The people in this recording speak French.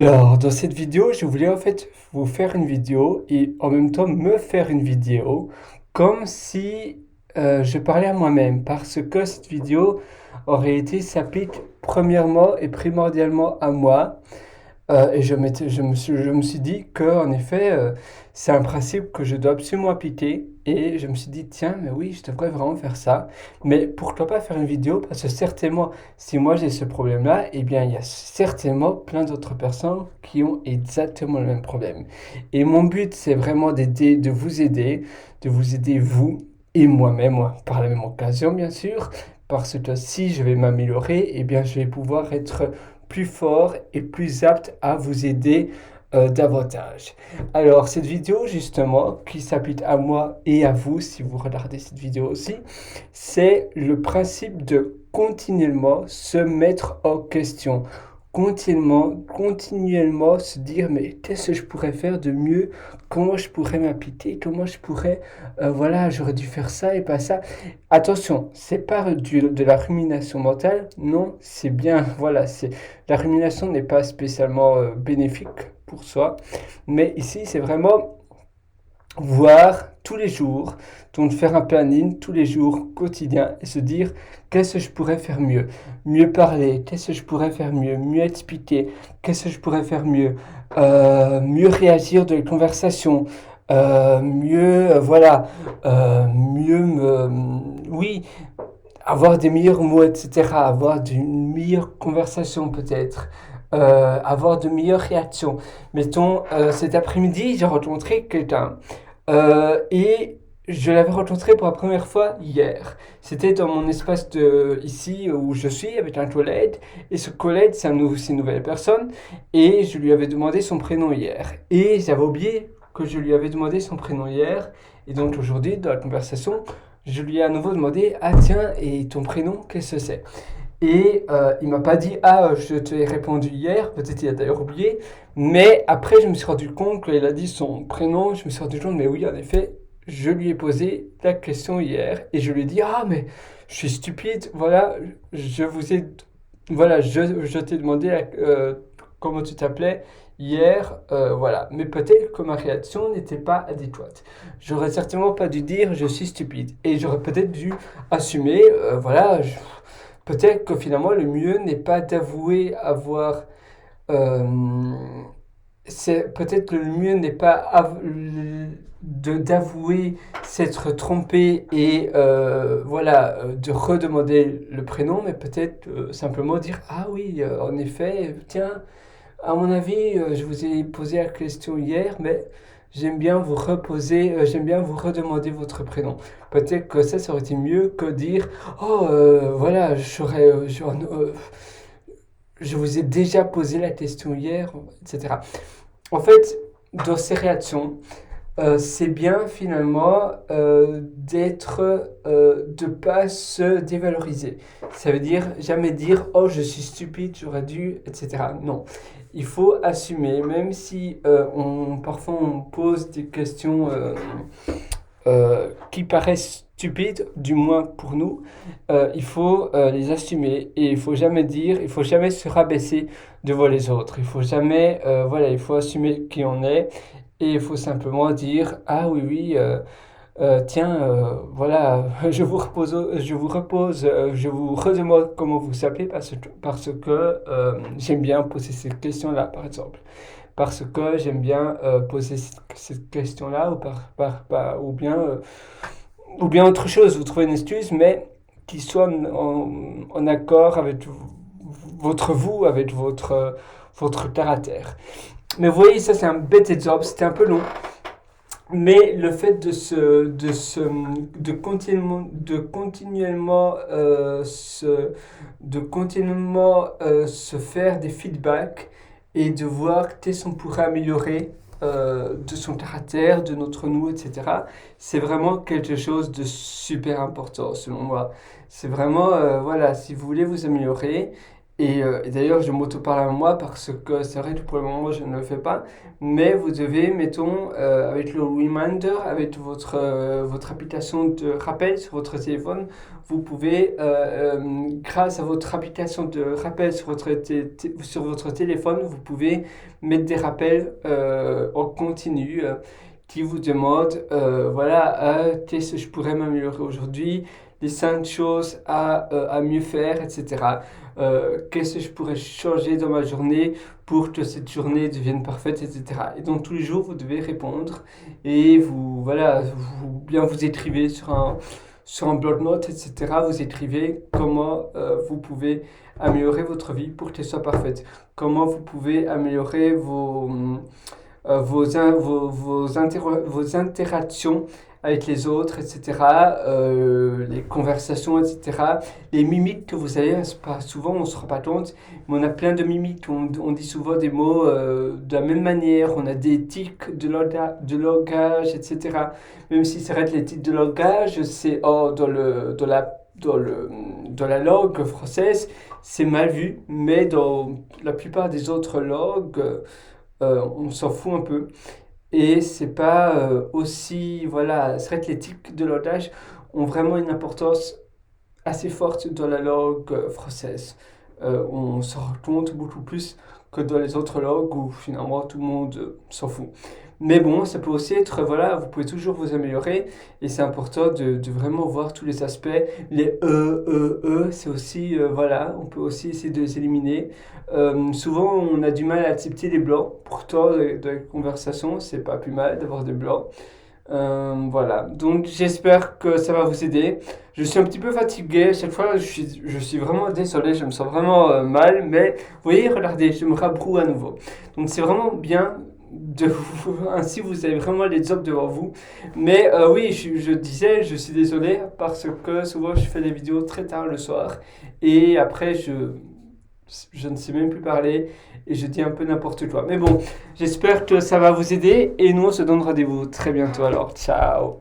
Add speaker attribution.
Speaker 1: Alors, dans cette vidéo, je voulais en fait vous faire une vidéo et en même temps me faire une vidéo comme si je parlais à moi-même parce que cette vidéo aurait été s'applique premièrement et primordialement à moi. Et je me suis dit que, en effet, c'est un principe que je dois absolument appliquer. Et je me suis dit, tiens, mais oui, je devrais vraiment faire ça. Mais pourquoi pas faire une vidéo? Parce que certainement, si moi j'ai ce problème-là, eh bien, il y a certainement plein d'autres personnes qui ont exactement le même problème. Et mon but, c'est vraiment d'aider, de vous aider vous et moi-même, moi, par la même occasion, bien sûr. Parce que si je vais m'améliorer, eh bien, je vais pouvoir être plus fort et plus apte à vous aider davantage. Alors, cette vidéo, justement, qui s'applique à moi et à vous, si vous regardez cette vidéo aussi, c'est le principe de continuellement se mettre en question. Continuellement se dire, mais qu'est-ce que je pourrais faire de mieux? Comment je pourrais m'appliquer? Comment je pourrais, voilà, j'aurais dû faire ça et pas ça. Attention, c'est pas de la rumination mentale, non, c'est bien, voilà, c'est la rumination n'est pas spécialement bénéfique pour soi, mais ici c'est vraiment voir tous les jours, donc faire un planning tous les jours quotidien et se dire qu'est-ce que je pourrais faire mieux, mieux parler, qu'est-ce que je pourrais faire mieux, mieux expliquer, qu'est-ce que je pourrais faire mieux, mieux réagir de la conversation, mieux, voilà, mieux oui, avoir des meilleurs mots, etc., avoir une meilleure conversation peut-être, avoir de meilleures réactions. Mettons, cet après-midi, j'ai rencontré quelqu'un et je l'avais rencontré pour la première fois hier. C'était dans mon espace de ici où je suis avec un collègue et ce collègue, c'est une nouvelle personne et je lui avais demandé son prénom hier. Et j'avais oublié que je lui avais demandé son prénom hier et donc aujourd'hui, dans la conversation, je lui ai à nouveau demandé, ah tiens, et ton prénom, qu'est-ce que c'est? Et il m'a pas dit, ah, je te l'ai répondu hier, peut-être il a d'ailleurs oublié, mais après je me suis rendu compte qu'il a dit son prénom, je me suis rendu compte, mais oui, en effet, je lui ai posé la question hier, et je lui ai dit, ah, mais je suis stupide, voilà, je vous ai, voilà, je t'ai demandé comment tu t'appelais hier, voilà, mais peut-être que ma réaction n'était pas adéquate. J'aurais certainement pas dû dire je suis stupide. Et j'aurais peut-être dû assumer, voilà, peut-être que finalement le mieux n'est pas d'avouer avoir. euh, c'est peut-être que le mieux n'est pas d'avouer s'être trompé et voilà de redemander le prénom, mais peut-être simplement dire ah oui, en effet, tiens, à mon avis, je vous ai posé la question hier, mais j'aime bien vous reposer, j'aime bien vous redemander votre prénom. Peut-être que ça aurait été mieux que dire, oh, voilà, je vous ai déjà posé la question hier, etc. En fait, dans ces réactions, c'est bien finalement de pas se dévaloriser. Ça veut dire jamais dire oh je suis stupide, j'aurais dû, etc. Non, il faut assumer, même si parfois on pose des questions qui paraissent stupides, du moins pour nous, il faut les assumer et il faut jamais dire, il faut jamais se rabaisser devant les autres. Il faut jamais, voilà, il faut assumer qui on est et il faut simplement dire ah oui oui. Tiens, voilà, je vous redemande comment vous s'appelez parce que j'aime bien poser cette question-là, par exemple parce que j'aime bien poser cette question-là ou bien autre chose. Vous trouvez une excuse, mais qui soit en accord avec votre vous, avec votre caractère. Mais vous voyez, ça c'est un bête exemple, c'était un peu long. Mais le fait de continuellement se faire des feedbacks et de voir qu'est-ce qu'on pourrait améliorer de son caractère, de notre nous, etc. C'est vraiment quelque chose de super important selon moi. C'est vraiment, voilà, si vous voulez vous améliorer, Et d'ailleurs, je m'auto-parle à moi parce que c'est vrai que pour le moment, je ne le fais pas. Mais vous devez, mettons, avec le reminder, avec votre application de rappel sur votre téléphone, vous pouvez, grâce à votre application de rappel sur sur votre téléphone, vous pouvez mettre des rappels en continu qui vous demandent, voilà, qu'est-ce que je pourrais m'améliorer aujourd'hui, les 5 choses à mieux faire, etc. Qu'est-ce que je pourrais changer dans ma journée pour que cette journée devienne parfaite, etc. Et donc tous les jours, vous devez répondre et vous, voilà, bien vous écrivez sur un bloc-notes, etc. Vous écrivez comment vous pouvez améliorer votre vie pour qu'elle soit parfaite. Comment vous pouvez améliorer vos interactions avec les autres, etc., les conversations, etc., les mimiques que vous avez, c'est pas souvent on se rend pas compte, mais on a plein de mimiques, on dit souvent des mots de la même manière, on a des tics de langage, etc. Même si ça reste les tics de langage, c'est dans la langue française, c'est mal vu, mais dans la plupart des autres langues, on s'en fout un peu. Et c'est pas aussi. Voilà, c'est vrai que les tics de langage ont vraiment une importance assez forte dans la langue française. On s'en rend compte beaucoup plus que dans les autres langues où finalement tout le monde s'en fout. Mais bon, ça peut aussi être, voilà, vous pouvez toujours vous améliorer et c'est important de vraiment voir tous les aspects. Les c'est aussi, voilà, on peut aussi essayer de les éliminer. Souvent, on a du mal à accepter les blancs. Pourtant, dans les conversations, c'est pas plus mal d'avoir des blancs. Voilà, donc j'espère que ça va vous aider. Je suis un petit peu fatigué, à chaque fois je suis vraiment désolé, je me sens vraiment mal, mais vous voyez, regardez, je me rabroue à nouveau. Donc c'est vraiment bien ainsi vous avez vraiment les jobs devant vous. Mais oui, je disais, je suis désolé parce que souvent je fais des vidéos très tard le soir et après je ne sais même plus parler et je dis un peu n'importe quoi. Mais bon, j'espère que ça va vous aider et nous on se donne rendez-vous très bientôt alors. Ciao!